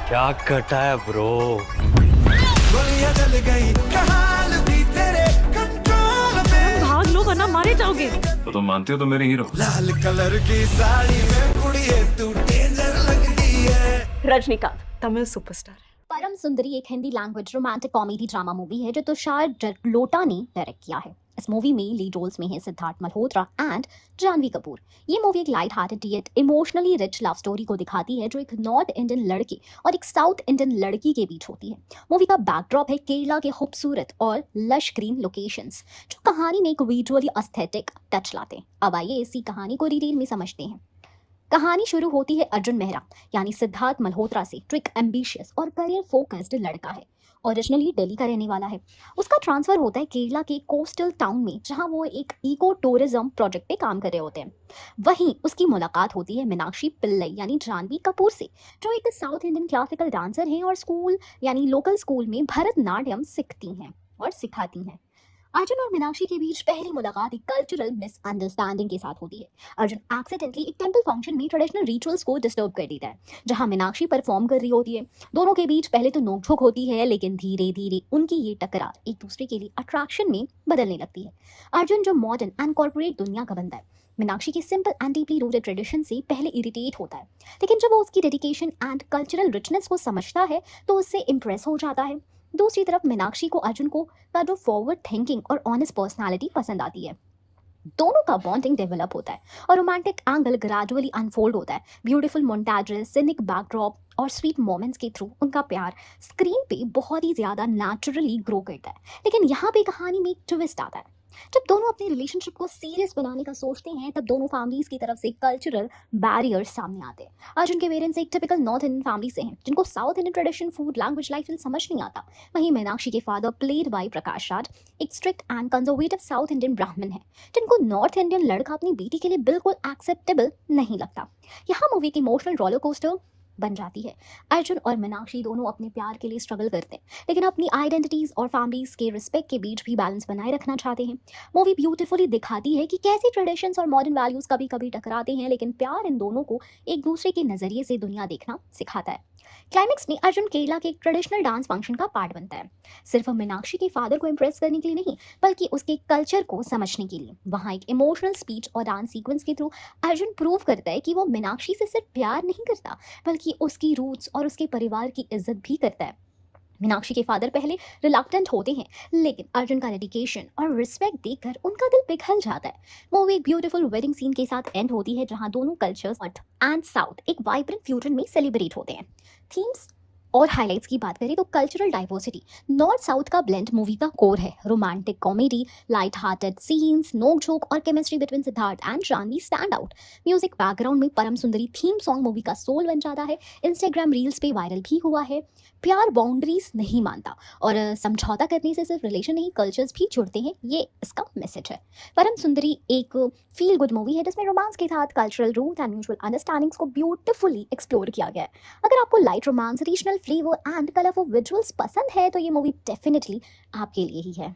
क्या कटा है ब्रो। गोलियां जल गई कहाल भी तेरे कंट्रोल में। भाग लो वरना मारे जाओगे। तो तुम मानती हो तो मेरे हीरो। लाल कलर की साड़ी में कुड़िए तू डेंजर लगती है। रजनीकांत तमिल सुपरस्टार है। परम सुंदरी एक Hindi language romantic comedy drama movie है जो तुषार जगलोटा ने डायरेक्ट किया है। इस मूवी में लीड रोल्स में है सिद्धार्थ मल्होत्रा एंड जानवी कपूर। ये मूवी एक light hearted yet emotionally rich love story को दिखाती है जो एक नॉर्थ इंडियन लड़के और एक साउथ इंडियन लड़की के बीच होती है। मूवी का बैकड्रॉप है केरला के खूबसूरत और लश ग्रीन लोकेशंस जो कहानी में एक विजुअली एस्थेटिक टच लाते हैं। अब आइए इसी कहानी को डिटेल में समझते हैं। कहानी शुरू होती है अर्जुन मेहरा यानी सिद्धार्थ मल्होत्रा से जो एक एम्बिशियस और करियर फोकस्ड लड़का है। ओरिजिनली दिल्ली का रहने वाला है। उसका ट्रांसफर होता है केरला के कोस्टल टाउन में जहां वो एक इको टूरिज्म प्रोजेक्ट पे काम कर रहे होते हैं। वहीं उसकी मुलाकात होती है मीनाक्षी पिल्लई यानी जानवी कपूर से जो एक साउथ इंडियन क्लासिकल डांसर हैं और स्कूल यानी लोकल स्कूल में भरतनाट्यम सीखती हैं और सिखाती हैं। अर्जुन और मीनाक्षी के बीच पहली मुलाकात एक कल्चरल मिसअंडरस्टैंडिंग के साथ होती है। अर्जुन एक्सीडेंटली एक टेंपल फंक्शन में ट्रेडिशनल रिचुअल्स को डिस्टर्ब कर देता है जहां मीनाक्षी परफॉर्म कर रही होती है। दोनों के बीच पहले तो नोकझोंक होती है लेकिन धीरे धीरे उनकी ये टकरार एक दूसरे के लिए अट्रैक्शन में बदलने लगती है। अर्जुन जो मॉडर्न एंड कॉर्पोरेट दुनिया का बंदा है मीनाक्षी की simple and deeply rooted tradition से पहले इरिटेट होता है लेकिन जब वो उसकी डेडिकेशन एंड कल्चरल रिचनेस को समझता है तो उससे इम्प्रेस हो जाता है। दूसरी तरफ मीनाक्षी को अर्जुन को का जो फॉरवर्ड थिंकिंग और ऑनेस्ट पर्सनालिटी पसंद आती है। दोनों का बॉन्डिंग डेवलप होता है और रोमांटिक एंगल ग्रेजुअली अनफोल्ड होता है। ब्यूटीफुल मोन्टाजेस, सिनिक बैकड्रॉप और स्वीट मोमेंट्स के थ्रू उनका प्यार स्क्रीन पे बहुत ही ज्यादा नेचुरली ग्रो करता है। लेकिन यहाँ पे कहानी में एक ट्विस्ट आता है। जब दोनों अपने रिलेशनशिप को सीरियस बनाने का सोचते हैं तब दोनों फैमिलीज की तरफ से कल्चरल बैरियर्स सामने आते हैं। अर्जुन के पेरेंट्स एक टिपिकल नॉर्थ इंडियन फैमिली से हैं जिनको south Indian tradition, food, language, lifestyle समझ नहीं आता। वहीं मीनाक्षी के father played by Prakash Raj एक strict and conservative south Indian ब्राह्मण है जिनको नॉर्थ इंडियन लड़का अपनी बेटी के लिए बिल्कुल एक्सेप्टेबल नहीं लगता। यहाँ मूवी की इमोशनल रोलर कोस्टर बन जाती है। अर्जुन और मीनाक्षी दोनों अपने प्यार के लिए स्ट्रगल करते हैं लेकिन अपनी आइडेंटिटीज और फैमिलीज के रिस्पेक्ट के बीच भी बैलेंस बनाए रखना चाहते हैं। मूवी ब्यूटीफुली दिखाती है कि कैसे ट्रेडिशंस और मॉडर्न वैल्यूज कभी कभी टकराते हैं लेकिन प्यार इन दोनों को एक दूसरे के नजरिए से दुनिया देखना सिखाता है। क्लाइमेक्स में अर्जुन केरला के एक ट्रेडिशनल डांस फंक्शन का पार्ट बनता है सिर्फ मीनाक्षी के फादर को इम्प्रेस करने के लिए नहीं बल्कि उसके कल्चर को समझने के लिए। वहाँ एक इमोशनल स्पीच और डांस सीक्वेंस के थ्रू अर्जुन प्रूव करता है कि वो मीनाक्षी से सिर्फ प्यार नहीं करता बल्कि उसकी रूट्स और उसके परिवार की इज्जत भी करता है। मीनाक्षी के फादर पहले रिलक्टेंट होते हैं लेकिन अर्जुन का डेडिकेशन और रिस्पेक्ट देखकर उनका दिल पिघल जाता है। मूवी एक ब्यूटीफुल वेडिंग सीन के साथ एंड होती है जहां दोनों कल्चर्स नॉर्थ एंड साउथ एक वाइब्रेंट फ्यूजन में सेलिब्रेट होते हैं। थीम्स और हाइलाइट्स की बात करें तो कल्चरल डाइवर्सिटी नॉर्थ साउथ का ब्लेंड मूवी का कोर है। Romantic comedy, light hearted scenes, नोक-झोंक और chemistry between Siddharth and Janhvi stand out. Music background में Param Sundari theme song movie का सोल बन जाता है। इंस्टाग्राम रील्स पे वायरल भी हुआ है। प्यार बाउंड्रीज नहीं मानता और समझौता करने से सिर्फ रिलेशन नहीं कल्चर्स भी जुड़ते हैं, ये इसका मैसेज है। परम सुंदरी एक फील गुड मूवी है जिसमें रोमांस के साथ cultural root and mutual understandings को ब्यूटीफुली एक्सप्लोर किया गया है। अगर आपको light romance, regional flavour and colourful visuals पसंद है तो ये मूवी डेफिनेटली आपके लिए ही है।